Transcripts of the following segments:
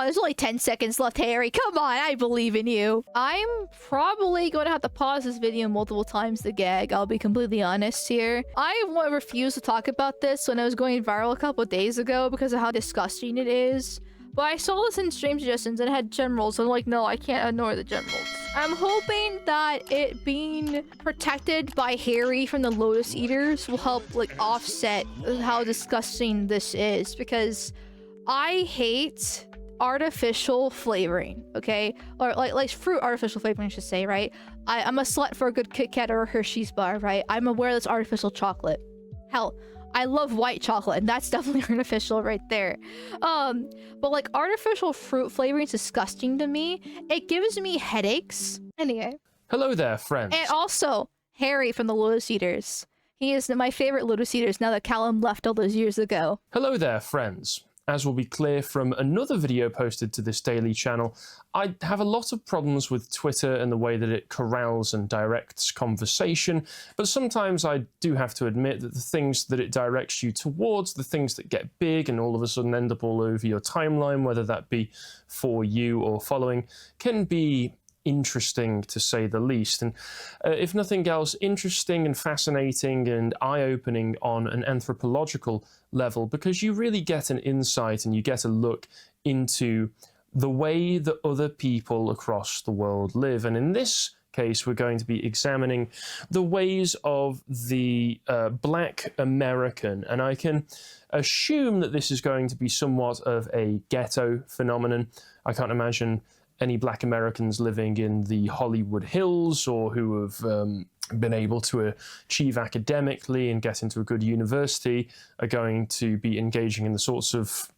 on, there's only 10 seconds left, Harry. Come on, I believe in you. I'm probably going to have to pause this video multiple times to gag. I'll be completely honest here. I refused to talk about this when it was going viral a couple of days ago because of how disgusting it is. But I saw this in stream suggestions and it had generals. I'm like, no, I can't ignore the generals. I'm hoping that it being protected by Harry from the Lotus Eaters will help like offset how disgusting this is, because I hate artificial flavoring, okay? Or like fruit artificial flavoring, I should say, right? I'm a slut for a good Kit Kat or a Hershey's bar, right? I'm aware that's artificial chocolate. Hell, I love white chocolate, and that's definitely artificial right there. But like artificial fruit flavoring is disgusting to me. It gives me headaches. Anyway. Hello there, friends. And also, Harry from the Lotus Eaters. He is my favorite Lotus Eaters now that Callum left all those years ago. Hello there, friends. As will be clear from another video posted to this daily channel, I have a lot of problems with Twitter and the way that it corrals and directs conversation, but sometimes I do have to admit that the things that it directs you towards, the things that get big and all of a sudden end up all over your timeline, whether that be for you or following, can be interesting to say the least. And if nothing else, interesting and fascinating and eye-opening on an anthropological level, because you really get an insight and you get a look into the way that other people across the world live. And in this case, we're going to be examining the ways of the Black American. And I can assume that this is going to be somewhat of a ghetto phenomenon. I can't imagine any Black Americans living in the Hollywood Hills or who have been able to achieve academically and get into a good university are going to be engaging in the sorts of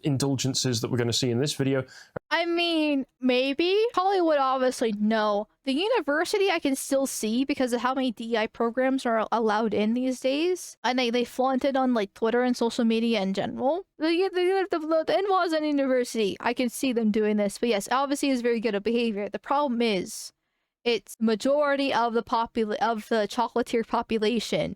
indulgences that we're going to see in this video. I mean, maybe. Hollywood, obviously, no. The university I can still see because of how many DEI programs are allowed in these days. And they flaunt it on like Twitter and social media in general. The in-laws and university, I can see them doing this. But yes, obviously it's very good at behavior. The problem is, it's majority of the chocolatier population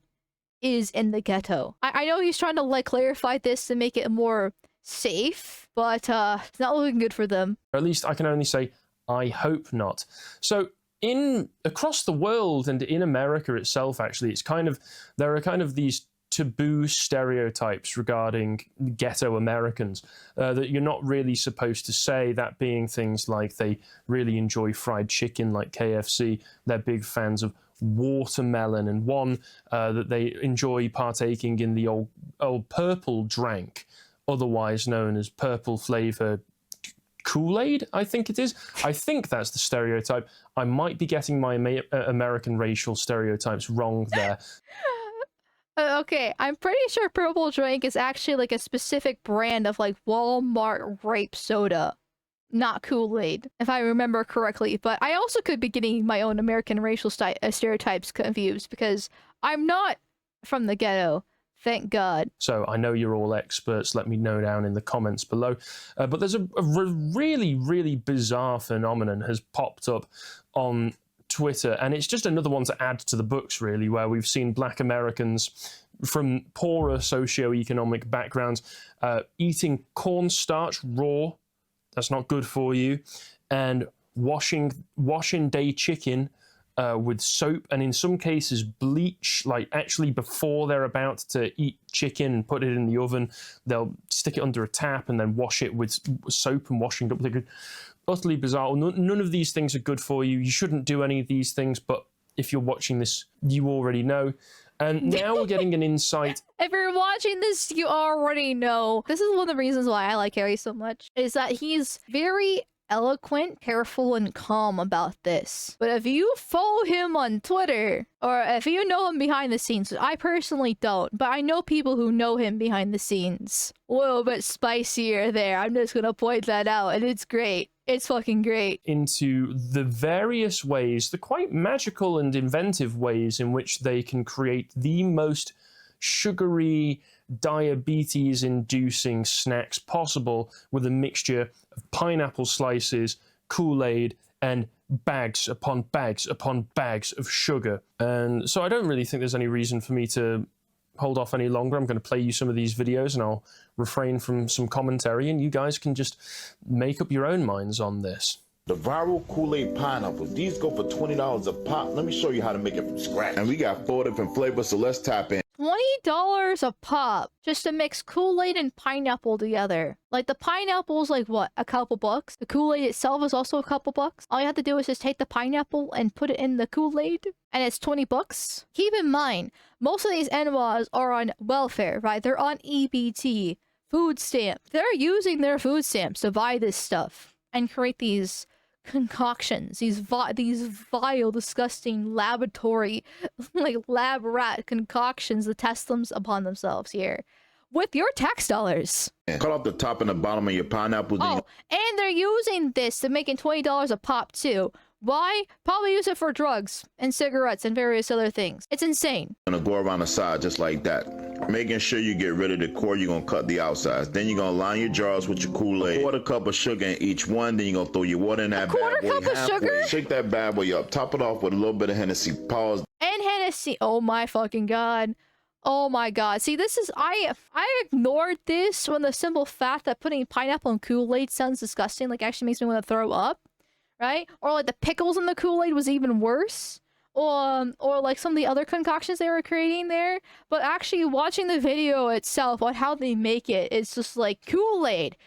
is in the ghetto. I know he's trying to like clarify this to make it more safe, but it's not looking good for them. Or at least I can only say, I hope not. So across the world and in America itself, actually, there are kind of these taboo stereotypes regarding ghetto Americans that you're not really supposed to say, that being things like they really enjoy fried chicken like KFC, they're big fans of watermelon, and one that they enjoy partaking in the old purple drank, otherwise known as purple flavor Kool-Aid, I think it is. I think that's the stereotype. I might be getting my American racial stereotypes wrong there. Okay, I'm pretty sure purple drink is actually like a specific brand of like Walmart grape soda, not Kool-Aid, if I remember correctly. But I also could be getting my own American racial stereotypes confused because I'm not from the ghetto. Thank God. So I know you're all experts. Let me know down in the comments below. But there's a really, really bizarre phenomenon has popped up on Twitter, and it's just another one to add to the books, really, where we've seen Black Americans from poorer socioeconomic backgrounds eating cornstarch raw. That's not good for you. And washing day chicken with soap, and in some cases bleach, like actually before they're about to eat chicken and put it in the oven, they'll stick it under a tap and then wash it with soap and washing liquid. Utterly bizarre. None of these things are good for you. You shouldn't do any of these things, but if you're watching this, you already know. And now we're getting an insight. If you're watching this, you already know. This is one of the reasons why I like Harry so much, is that he's very eloquent, careful, and calm about this. But if you follow him on Twitter, or if you know him behind the scenes, I personally don't, but I know people who know him behind the scenes. A little bit spicier there. I'm just gonna point that out, and it's great. It's fucking great. Into the various ways, the quite magical and inventive ways in which they can create the most sugary, diabetes-inducing snacks possible with a mixture of pineapple slices, Kool-Aid, and bags upon bags upon bags of sugar. And so I don't really think there's any reason for me to hold off any longer. I'm going to play you some of these videos, and I'll refrain from some commentary, and you guys can just make up your own minds on this. The viral Kool-Aid pineapples. These go for $20 a pop. Let me show you how to make it from scratch. And we got 4 different flavors, so let's tap in. $20 a pop just to mix Kool-Aid and pineapple together. Like, the pineapple's like, what, a couple bucks? The Kool-Aid itself is also a couple bucks. All you have to do is just take the pineapple and put it in the Kool-Aid, and it's 20 bucks. Keep in mind, most of these NWAs are on welfare, right? They're on EBT, food stamps. They're using their food stamps to buy this stuff and create these concoctions, these vile, disgusting laboratory, like lab rat concoctions to test them upon themselves here with your tax dollars. Cut off the top and the bottom of your pineapple. Oh, and they're using this to making $20 a pop too. Why? Probably use it for drugs and cigarettes and various other things. It's insane. Gonna go around the side just like that. Making sure you get rid of the core, you're gonna cut the outsides. Then you're gonna line your jars with your Kool-Aid. 1/4 cup of sugar in each one. Then you're gonna throw your water in that bad boy. 1/4 cup of sugar? Shake that bad boy up. Top it off with a little bit of Hennessy. Pause. And Hennessy. Oh my fucking god. Oh my god. See, this is... I ignored this when the simple fact that putting pineapple in Kool-Aid sounds disgusting. Like, actually makes me want to throw up. Right? Or like the pickles in the Kool-Aid was even worse. Or like some of the other concoctions they were creating there. But actually watching the video itself on how they make it, it's just like Kool-Aid,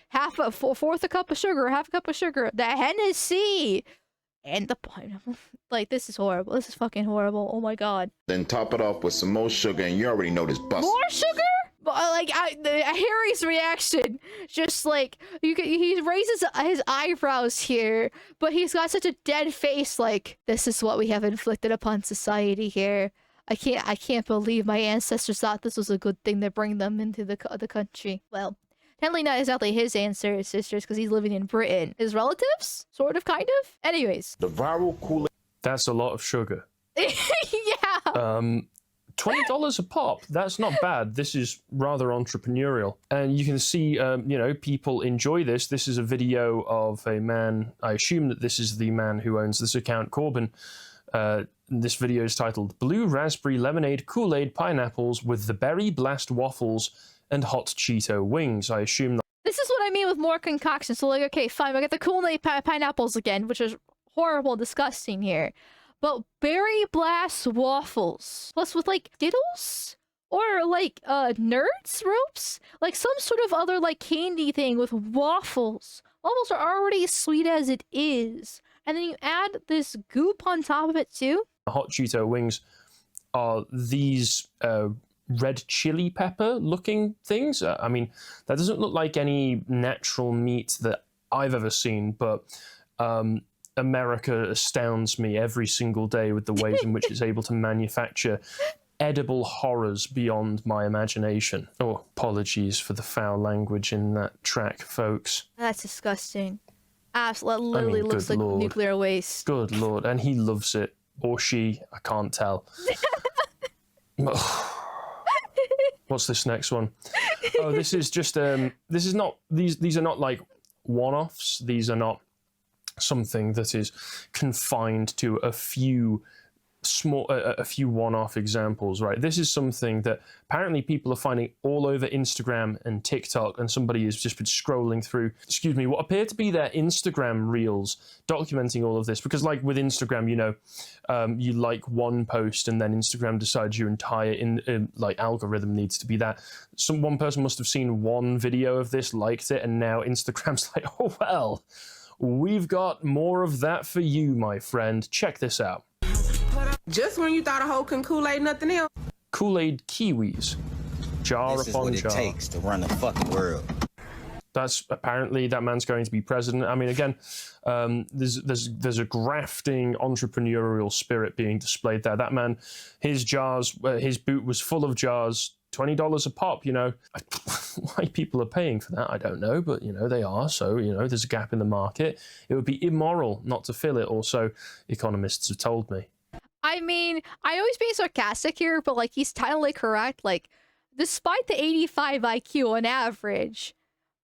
fourth a cup of sugar, half a cup of sugar, the Hennessy, and the pineapple. Like, this is horrible. This is fucking horrible. Oh my god. Then top it off with some more sugar, and you already know this bust. More sugar? Like, Harry's reaction, just like, he raises his eyebrows here, but he's got such a dead face, like, this is what we have inflicted upon society here. I can't believe my ancestors thought this was a good thing to bring them into the country. Well, technically not exactly his ancestors, because he's living in Britain. His relatives? Sort of, kind of? Anyways. The viral Kool-Aid. That's a lot of sugar. Yeah. $20 a pop. That's not bad. This is rather entrepreneurial. And you can see, you know, people enjoy this. This is a video of a man. I assume that this is the man who owns this account, Corbin. This video is titled Blue Raspberry Lemonade Kool-Aid Pineapples with the Berry Blast Waffles and Hot Cheeto Wings. I assume that... This is what I mean with more concoctions. So, like, okay, fine. I got the Kool-Aid pineapples again, which is horrible, disgusting here. But Berry Blast Waffles, plus with, like, Skittles? Or, like, Nerds ropes? Like, some sort of other, like, candy thing with waffles. Waffles are already sweet as it is. And then you add this goop on top of it, too? Hot Cheeto Wings are these red chili pepper looking things. I mean, that doesn't look like any natural meat that I've ever seen, but... America astounds me every single day with the ways in which it's able to manufacture edible horrors beyond my imagination. Oh, apologies for the foul language in that track, folks. That's disgusting. Absolutely, literally looks like Lord. Nuclear waste. Good Lord, and he loves it. Or she, I can't tell. What's this next one? Oh, this is just, this is not, these are not like one-offs. These are not something that is confined to a few one-off examples, right? This is something that apparently people are finding all over Instagram and TikTok, and somebody has just been scrolling through, excuse me, what appear to be their Instagram reels documenting all of this, because like with Instagram, you know, you like one post and then Instagram decides your entire like algorithm needs to be that. One person must have seen one video of this, liked it, and now Instagram's like, oh well, we've got more of that for you, my friend. Check this out. Just when you thought a hoe can Kool-Aid nothing else. Kool-Aid Kiwis. Jar this upon is what jar. it takes to run the fucking world. That's apparently that man's going to be president. I mean, again, there's a grafting entrepreneurial spirit being displayed there. That man, his jars, his boot was full of jars. $20 a pop, you know. Why people are paying for that, I don't know, but, you know, they are. So, you know, there's a gap in the market. It would be immoral not to fill it, or so economists have told me. I mean, I always being sarcastic here, but, like, he's totally correct. Like, despite the 85 IQ on average,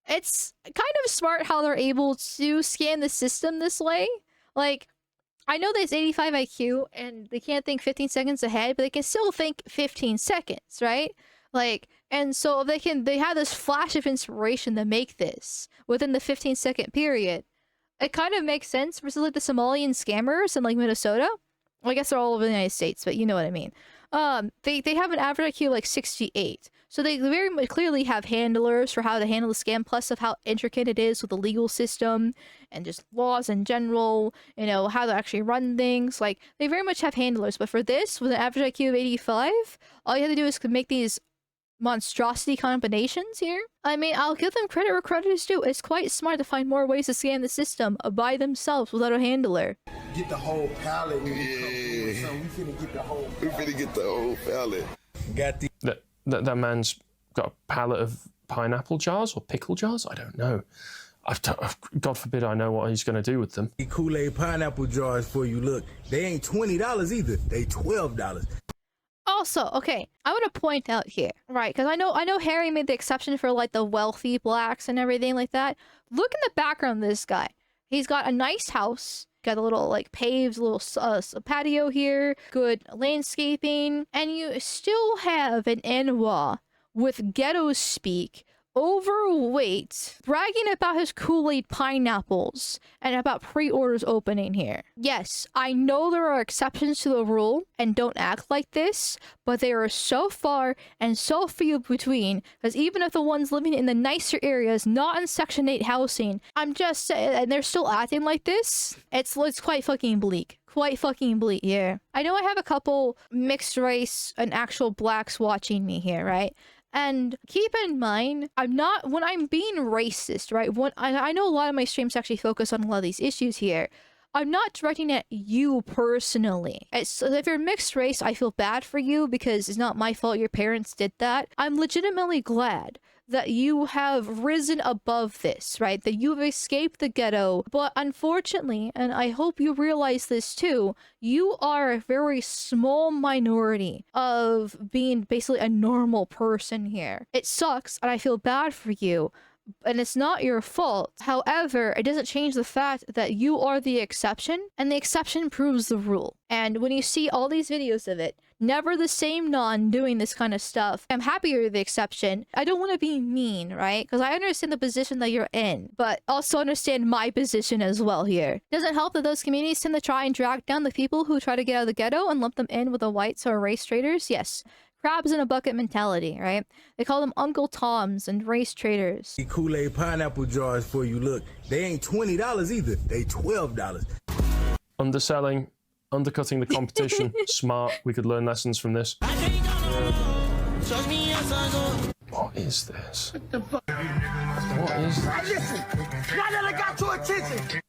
it's kind of smart how they're able to scan the system this way. Like, I know there's 85 IQ, and they can't think 15 seconds ahead, but they can still think 15 seconds, right? Like, and so they had this flash of inspiration to make this within the 15-second period. It kind of makes sense versus like the Somalian scammers in like Minnesota. Well, I guess they're all over the United States, but you know what I mean. They have an average IQ like 68. So they very much clearly have handlers for how to handle the scam, plus of how intricate it is with the legal system and just laws in general, you know, how to actually run things. Like, they very much have handlers. But for this, with an average IQ of 85, all you have to do is make these monstrosity combinations here. I mean, I'll give them credit where credit is due. It's quite smart to find more ways to scam the system by themselves without a handler. Get the whole palette when you come through, so we finna get the whole palette. We finna get the whole palette. Got the That man's got a pallet of pineapple jars or pickle jars? I don't know. God forbid I know what he's going to do with them. Kool-Aid pineapple jars for you. Look, they ain't $20 either. They $12. Also, okay, I want to point out here, right? Because I know Harry made the exception for like the wealthy blacks and everything like that. Look in the background of this guy. He's got a nice house. Got a little like paved little patio here, good landscaping, and you still have an Enwa with ghetto speak, overweight, bragging about his Kool-Aid pineapples and about pre-orders opening here. Yes, I know there are exceptions to the rule and don't act like this, but they are so far and so few between, because even if the ones living in the nicer areas, not in Section 8 housing, I'm just saying, and they're still acting like this, it's quite fucking bleak. Quite fucking bleak here. I know I have a couple mixed race and actual blacks watching me here, right? And keep in mind, when I'm being racist, right? I know a lot of my streams actually focus on a lot of these issues here. I'm not directing at you personally. If you're mixed race, I feel bad for you because it's not my fault your parents did that. I'm legitimately glad that you have risen above this, right? That you've escaped the ghetto. But unfortunately, and I hope you realize this too, you are a very small minority of being basically a normal person here. It sucks, and I feel bad for you. And it's not your fault. However, it doesn't change the fact that you are the exception, and the exception proves the rule. And when you see all these videos of it, never the same non doing this kind of stuff, I'm happy you're the exception. I don't want to be mean, right? Because I understand the position that you're in, but also understand my position as well here. Doesn't help that those communities tend to try and drag down the people who try to get out of the ghetto and lump them in with the whites or race traders. Yes. Crabs in a bucket mentality, right? They call them Uncle Toms and race traders. Kool-Aid pineapple jars for you. Look, they ain't $20 either. They $12. Underselling, undercutting the competition. Smart. We could learn lessons from this. What is this? What the fuck? What is this? Listen, now that I got your attention.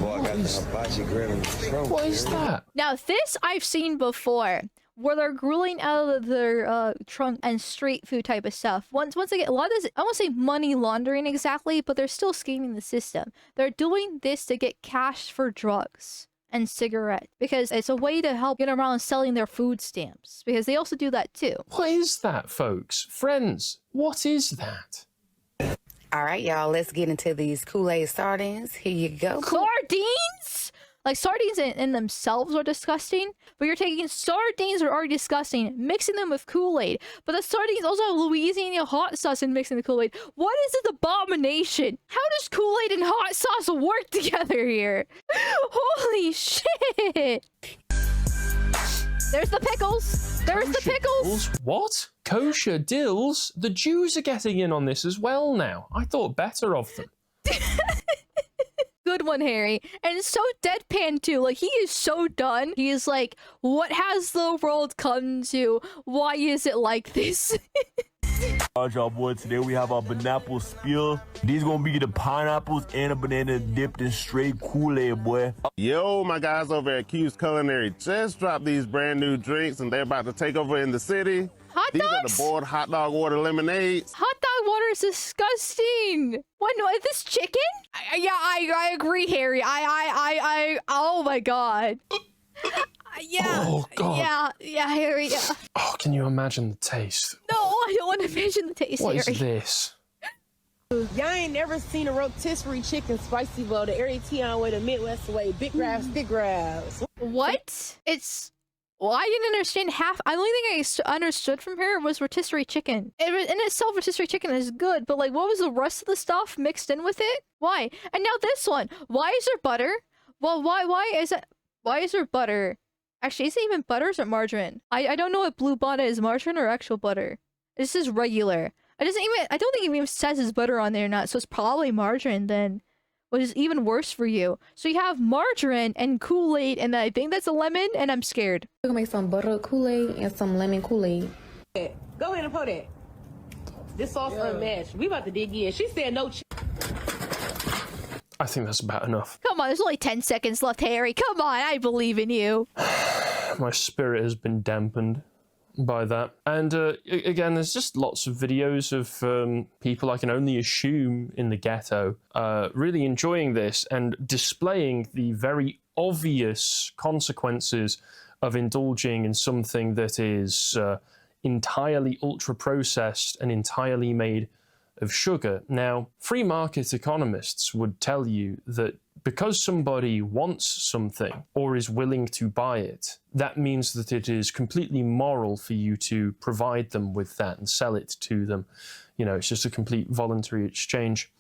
Boy, I got the hibachi grill in the trunk. What is that? Now, this I've seen before, where they're grilling out of their trunk and street food type of stuff. Once again, a lot of this, I won't say money laundering exactly, but they're still scheming the system. They're doing this to get cash for drugs and cigarettes, because it's a way to help get around selling their food stamps, because they also do that too. What is that, folks? Friends, what is that? All right, y'all, let's get into these Kool-Aid sardines. Here you go. Sardines? Like, sardines in themselves are disgusting, but you're taking sardines that are already disgusting, mixing them with Kool-Aid. But the sardines also have Louisiana hot sauce and mixing the Kool-Aid. What is this abomination? How does Kool-Aid and hot sauce work together here? Holy shit! There's the pickles. There's the pickles. What? Kosher dills? The Jews are getting in on this as well now. I thought better of them. Good one, Harry. And it's so deadpan too. Like, he is so done. He is like, what has the world come to? Why is it like this? Y'all boy, today we have our pineapple spear. These gonna be the pineapples and a banana dipped in straight Kool-Aid, boy. Yo, my guys over at Q's Culinary just dropped these brand new drinks and they're about to take over in the city. Hot These dogs? are the boiled hot dog water lemonades. Hot dog water is disgusting. What? No, is this chicken? Yeah, I agree, Harry. Oh my god. Yeah. Oh, God. Yeah, Harry, yeah. Oh, can you imagine the taste? No, I don't want to mention the taste, What Harry. is this? Y'all ain't never seen a rotisserie chicken spicy bowl the Eritrean way, the Midwest way. Big grabs, big grabs. What? It's Well, I didn't understand half. The only thing I understood from her was rotisserie chicken. In itself, rotisserie chicken is good, but like, what was the rest of the stuff mixed in with it? Why? And now this one. Why is there butter? Well, why is it? Why is there butter? Actually, is it even butter or is it margarine? I don't know if Blue Bonnet is margarine or actual butter. This is regular. I don't think it even says it's butter on there or not, so it's probably margarine then. Which is even worse for you. So you have margarine and Kool-Aid, and I think that's a lemon, and I'm scared. We're gonna make some butter Kool-Aid and some lemon Kool-Aid. Go ahead and pour that. This sauce unmatched. We about to dig in. She said no. I think that's about enough. Come on, there's only 10 seconds left, Harry. Come on, I believe in you. My spirit has been dampened by that. And again, there's just lots of videos of people, I can only assume, in the ghetto really enjoying this and displaying the very obvious consequences of indulging in something that is entirely ultra-processed and entirely made of sugar. Now, free market economists would tell you that because somebody wants something or is willing to buy it, that means that it is completely moral for you to provide them with that and sell it to them. You know, it's just a complete voluntary exchange.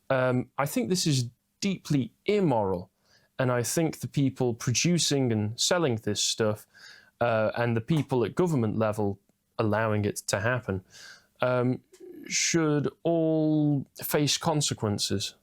I think this is deeply immoral, and I think the people producing and selling this stuff and the people at government level allowing it to happen should all face consequences.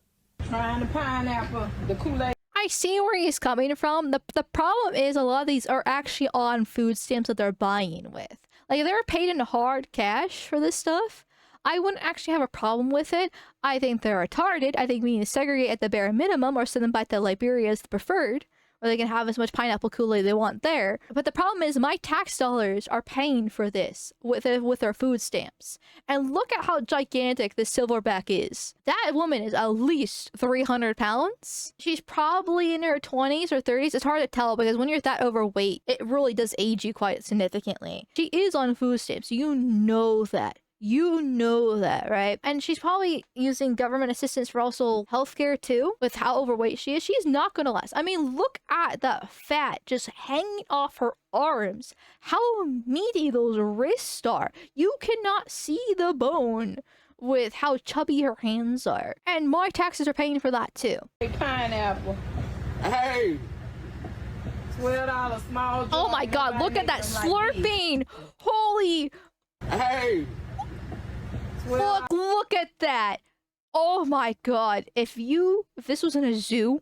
Trying the pineapple, the Kool-Aid. I see where he's coming from. The problem is a lot of these are actually on food stamps that they're buying with. Like, if they're paid in hard cash for this stuff, I wouldn't actually have a problem with it. I think they're retarded. I think we need to segregate at the bare minimum or send them back to Liberia as the preferred, where they can have as much pineapple Kool-Aid they want there. But the problem is my tax dollars are paying for this with our food stamps. And look at how gigantic this silverback is. That woman is at least 300 pounds. She's probably in her 20s or 30s. It's hard to tell because when you're that overweight, it really does age you quite significantly. She is on food stamps. You know that. You know that, right? And she's probably using government assistance for also healthcare too, with how overweight she is. She's not gonna last. I mean, look at that fat just hanging off her arms. How meaty those wrists are. You cannot see the bone with how chubby her hands are. And my taxes are paying for that too. Pineapple. Hey. $12 small jar. Oh my god, look at that slurping! Holy... Hey. Look at that. Oh my god. If this was in a zoo,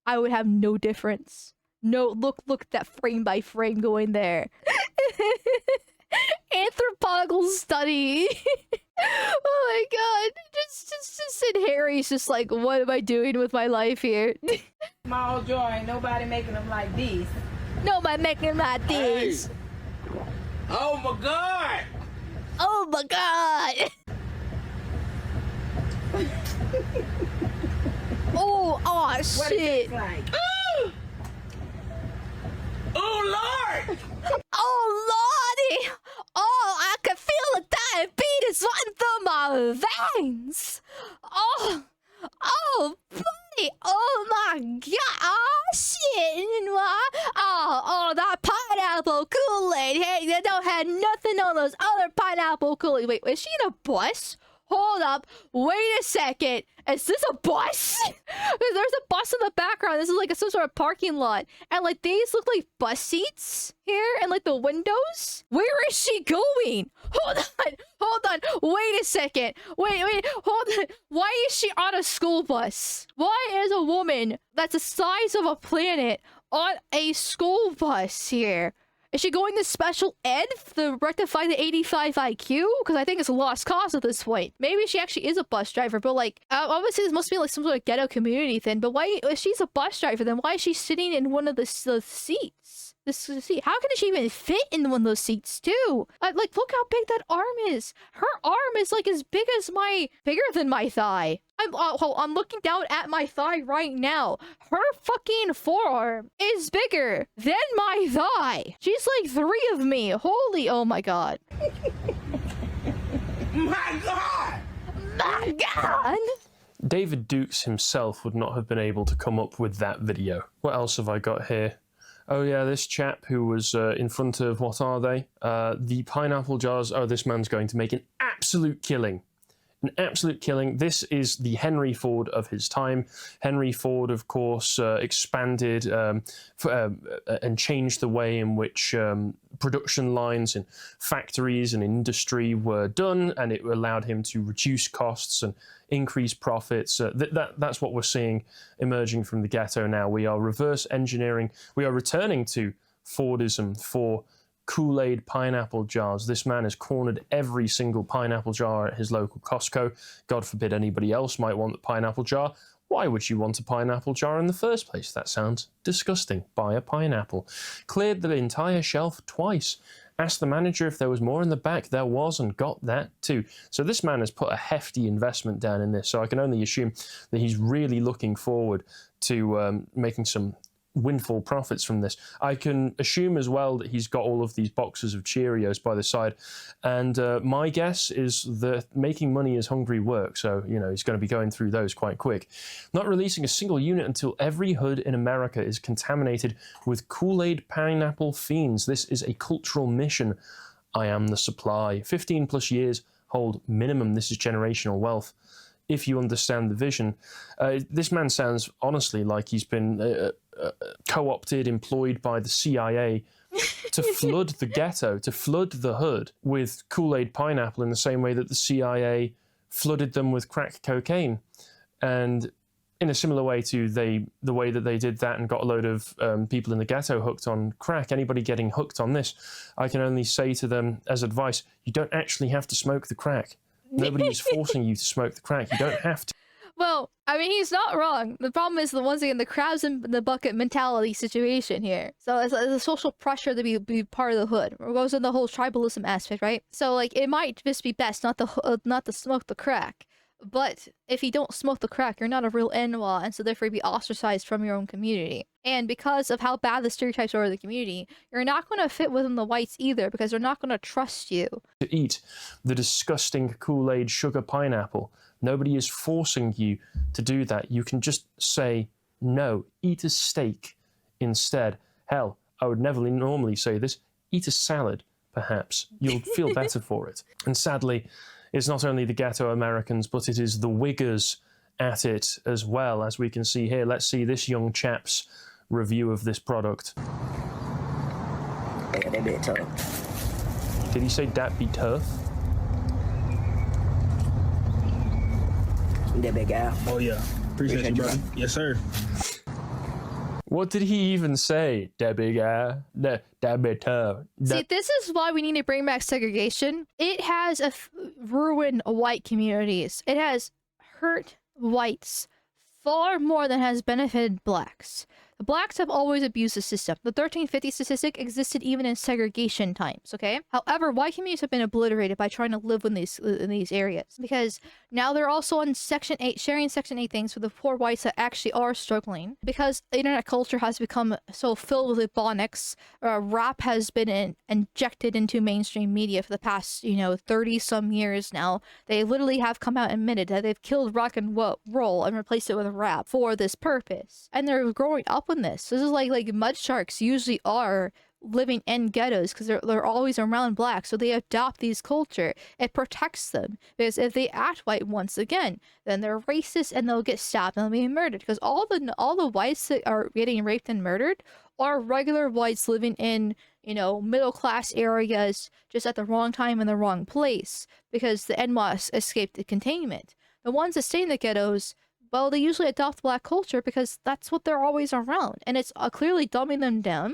I would have no difference. No, look at that frame by frame going there. Anthropological study. Oh my god. Just and Harry's just like, what am I doing with my life here? Small jar, ain't nobody making them like these. Nobody making them like these. Hey. Oh my god. Oh my god. Oh shit. Like? Oh Lord. Oh lordy. Oh, I can feel the diabetes running through my veins. Oh buddy. Oh my god. Oh shit. Oh, that pineapple Kool-Aid. Hey, they don't have nothing on those other pineapple Kool-Aid. Wait, is she in a bus? Hold up. Wait a second. Is this a bus? Because there's a bus in the background. This is like some sort of parking lot. And like these look like bus seats here and like the windows. Where is she going? Hold on. Wait a second. Wait. Hold on. Why is she on a school bus? Why is a woman that's the size of a planet on a school bus here? Is she going to special ed to rectify the 85 IQ? Because I think it's a lost cause at this point. Maybe she actually is a bus driver, but like, obviously this must be like some sort of ghetto community thing. But why, if she's a bus driver, then why is she sitting in one of the seats? This seat. How can she even fit in one of those seats too? Like, look how big that arm is. Her arm is like as bigger than my thigh. I'm looking down at my thigh right now. Her fucking forearm is bigger than my thigh. She's like 3 of me. Holy, oh my god. My god. My god. David Dukes himself would not have been able to come up with that video. What else have I got here? Oh yeah, this chap who was in front of, what are they? The pineapple jars. Oh, this man's going to make an absolute killing. An absolute killing. This is the Henry Ford of his time. Henry Ford, of course, expanded and changed the way in which production lines in factories and industry were done, and it allowed him to reduce costs and increase profits. That's what we're seeing emerging from the ghetto now. We are reverse engineering. We are returning to Fordism for Kool-Aid pineapple jars. This man has cornered every single pineapple jar at his local Costco. God forbid anybody else might want the pineapple jar. Why would you want a pineapple jar in the first place? That sounds disgusting. Buy a pineapple. Cleared the entire shelf twice. Asked the manager if there was more in the back. There was, and got that too. So this man has put a hefty investment down in this. So I can only assume that he's really looking forward to making some windfall profits from this. I can assume as well that he's got all of these boxes of Cheerios by the side, and my guess is that making money is hungry work, so you know he's going to be going through those quite quick. Not releasing a single unit until every hood in America is contaminated with Kool-Aid pineapple fiends. This is a cultural mission. I am the supply. 15 plus years hold minimum. This is generational wealth. If you understand the vision, this man sounds honestly like he's been co-opted, employed by the CIA to flood the ghetto, to flood the hood with Kool-Aid pineapple in the same way that the CIA flooded them with crack cocaine. And in a similar way to the way that they did that and got a load of people in the ghetto hooked on crack, anybody getting hooked on this, I can only say to them as advice, you don't actually have to smoke the crack. Nobody is forcing you to smoke the crack. You don't have to. Well, I mean, he's not wrong. The problem is once again the crabs in the bucket mentality situation here. So it's a social pressure to be part of the hood. It goes in the whole tribalism aspect, right? So like it might just be best not to smoke the crack. But if you don't smoke the crack, you're not a real NWA, and so therefore you'd be ostracized from your own community. And because of how bad the stereotypes are of the community, you're not going to fit within the whites either, because they're not going to trust you. To eat the disgusting Kool-Aid sugar pineapple. Nobody is forcing you to do that. You can just say, no, eat a steak instead. Hell, I would never normally say this, eat a salad, perhaps. You'll feel better for it. And sadly, it's not only the ghetto Americans, but it is the Wiggers at it as well, as we can see here. Let's see this young chap's review of this product. Yeah, that bit tough. Did he say that be tough? That big guy. Oh yeah, appreciate you, brother. Yes, sir. What did he even say? That big guy? That bit tough. See, this is why we need to bring back segregation. It has ruined white communities. It has hurt whites far more than has benefited blacks. The blacks have always abused the system. The 1350 statistic existed even in segregation times, okay? However, white communities have been obliterated by trying to live in these areas, because now they're also on Section 8, sharing Section 8 things for the poor whites that actually are struggling, because internet culture has become so filled with ebonics. Rap has been injected into mainstream media for the past, 30-some years now. They literally have come out and admitted that they've killed rock and roll and replaced it with rap for this purpose. And they're growing up with this is like mud sharks usually are living in ghettos because they're always around blacks, so they adopt these culture. It protects them, because if they act white once again, then they're racist and they'll get stabbed and they'll be murdered, because all the whites that are getting raped and murdered are regular whites living in middle class areas, just at the wrong time in the wrong place, because the NWA escaped the containment. The ones that stay in the ghettos, well, they usually adopt black culture because that's what they're always around. And it's clearly dumbing them down.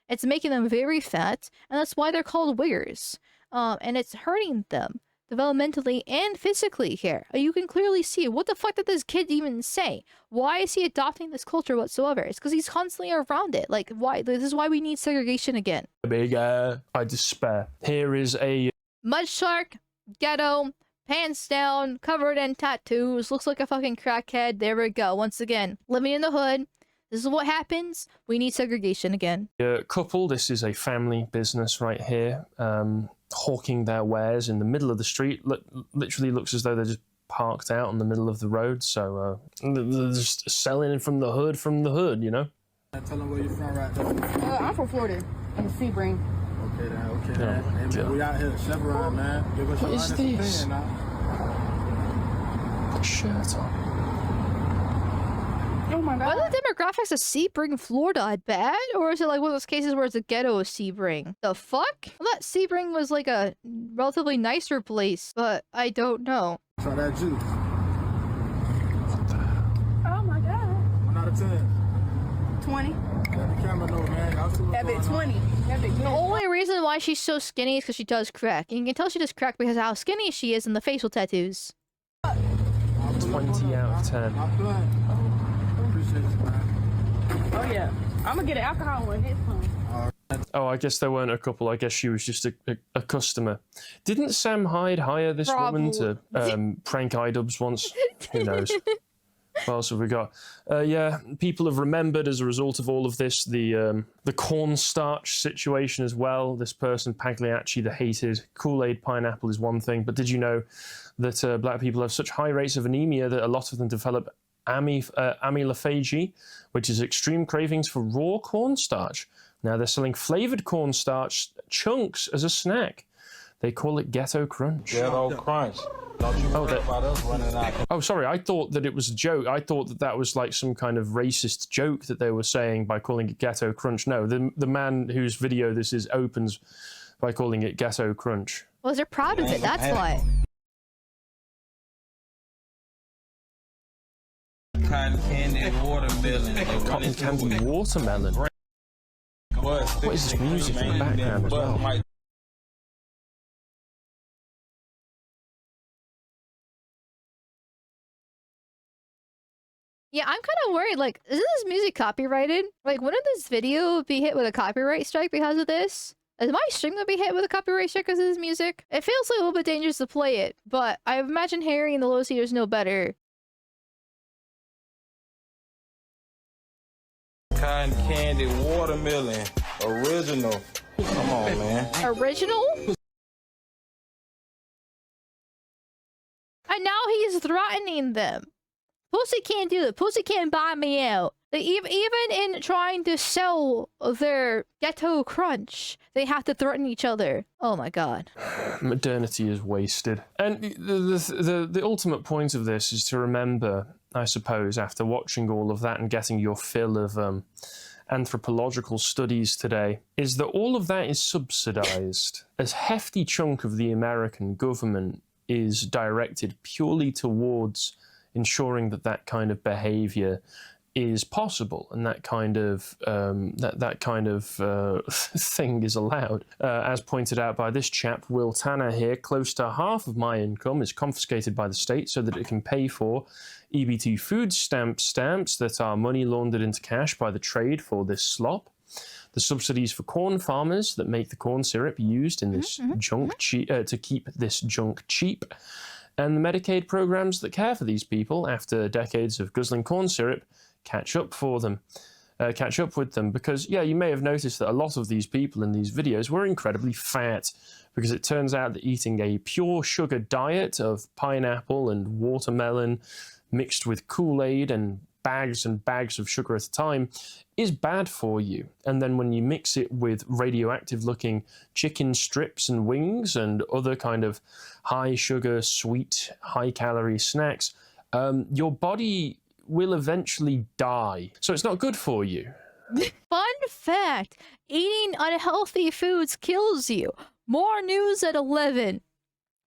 It's making them very fat. And that's why they're called wiggers. And it's hurting them developmentally and physically here. You can clearly see, what the fuck did this kid even say? Why is he adopting this culture whatsoever? It's because he's constantly around it. Like, why? This is why we need segregation again. Big, I despair. Here is a mud shark, ghetto, pants down, covered in tattoos, looks like a fucking crackhead. There we go. Once again, living in the hood. This is what happens. We need segregation again. Couple, this is a family business right here, hawking their wares in the middle of the street. Literally looks as though they're just parked out in the middle of the road. So they're just selling from the hood, Tell them where you're from right there. I'm from Florida, in Sebring. Okay, man. Hey, man, we out here at Chevron, man. Give us your honest opinion now. Shirt on. Oh my God. Why are the demographics of Sebring, Florida bad? Or is it like one of those cases where it's a ghetto of Sebring? The fuck? I thought Sebring was like a relatively nicer place, but I don't know. Try that juice. Oh my God. 1 out of 10. 20. Let the camera know, man. Y'all see what's That bit going on. 20. That bit The 20. only reason why she's so skinny is because she does crack. And you can tell she does crack because of how skinny she is and the facial tattoos. 20 out of 10. I'm done. Appreciate you, man. Oh yeah. I'm gonna get an alcohol one next time. Oh, I guess there weren't a couple. I guess she was just a customer. Didn't Sam Hyde hire this woman to prank iDubbbz once? Who knows? What else have we got? Yeah, people have remembered as a result of all of this the cornstarch situation as well. This person, Pagliacci, the hated Kool-Aid pineapple is one thing, but did you know that black people have such high rates of anemia that a lot of them develop amylophagy, which is extreme cravings for raw cornstarch. Now they're selling flavored cornstarch chunks as a snack. They call it Ghetto Crunch. Ghetto Crunch. Don't you worry about us running out. Oh, sorry, I thought that it was a joke. I thought that that was like some kind of racist joke that they were saying by calling it Ghetto Crunch. No, the man whose video this is opens by calling it Ghetto Crunch. Well, they're proud of it, that's why. Cotton candy watermelon. Cotton candy watermelon. What is this music in the background as well? Yeah, I'm kind of worried, like, isn't this music copyrighted? Like, wouldn't this video be hit with a copyright strike because of this? Is my stream gonna be hit with a copyright strike because of this music? It feels like a little bit dangerous to play it, but I imagine Harry and the Low Seeders know better. Cotton candy watermelon. Original. Come on, man. Original? And now he's threatening them. Pussy can't do it. Pussy can't buy me out. They even in trying to sell their Ghetto Crunch, they have to threaten each other. Oh my god. Modernity is wasted. And the ultimate point of this is to remember, I suppose, after watching all of that and getting your fill of anthropological studies today, is that all of that is subsidized. A hefty chunk of the American government is directed purely towards ensuring that that kind of behavior is possible and that kind of thing is allowed. As pointed out by this chap, Will Tanner here, close to half of my income is confiscated by the state so that it can pay for EBT food stamps that are money laundered into cash by the trade for this slop. The subsidies for corn farmers that make the corn syrup used in this junk to keep this junk cheap. And the Medicaid programs that care for these people after decades of guzzling corn syrup catch up with them. Because, yeah, you may have noticed that a lot of these people in these videos were incredibly fat, because it turns out that eating a pure sugar diet of pineapple and watermelon mixed with Kool-Aid and bags of sugar at a time is bad for you. And then when you mix it with radioactive looking chicken strips and wings and other kind of high sugar, sweet, high calorie snacks, your body will eventually die. So it's not good for you. Fun fact, eating unhealthy foods kills you. More news at 11.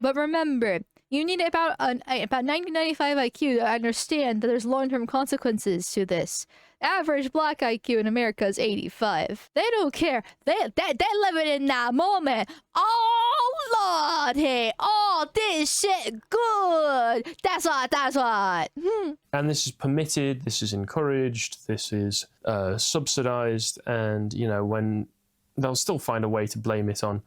But remember, you need about 90-95 IQ to understand that there's long-term consequences to this. Average black IQ in America is 85. They don't care. They're living in that moment. Oh, Lord, hey, oh, this shit good. That's what. And this is permitted, this is encouraged, this is subsidized, and, you know, when they'll still find a way to blame it on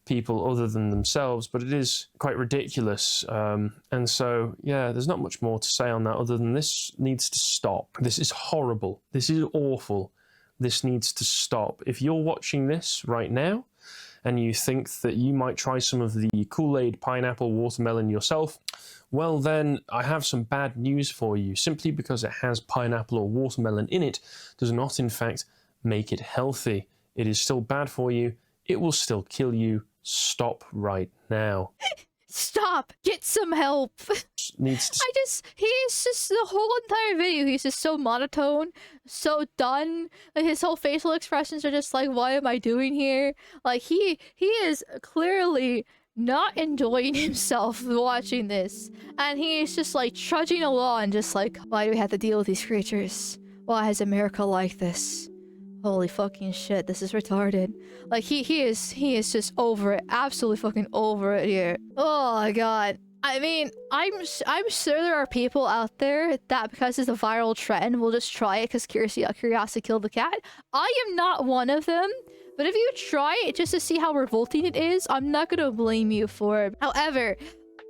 people other than themselves, but it is quite ridiculous. And so, yeah, there's not much more to say on that other than this needs to stop. This is horrible. This is awful. This needs to stop. If you're watching this right now and you think that you might try some of the Kool-Aid pineapple watermelon yourself, well then, I have some bad news for you. Simply because it has pineapple or watermelon in it does not in fact make it healthy. It is still bad for you. It will still kill you. Stop right now. Stop! Get some help! Needs to... He's just, the whole entire video, he's just so monotone, so done. Like, his whole facial expressions are just like, what am I doing here? Like, he is clearly not enjoying himself watching this. And he is just like trudging along, just like, why do we have to deal with these creatures? Why is America like this? Holy fucking shit, this is retarded. Like, he is just over it. Absolutely fucking over it here. Oh my god. I mean, I'm sure there are people out there that, because it's a viral trend, will just try it because curiosity killed the cat. I am not one of them. But if you try it just to see how revolting it is, I'm not gonna blame you for it. However,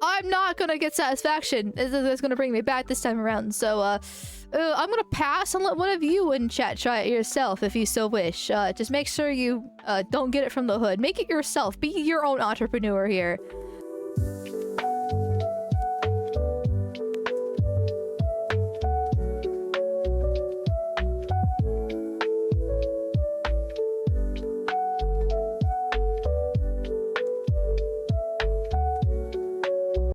I'm not gonna get satisfaction. It's gonna bring me back this time around. So, I'm gonna pass and let one of you in chat try it yourself if you so wish. Just make sure you don't get it from the hood. Make it yourself. Be your own entrepreneur here.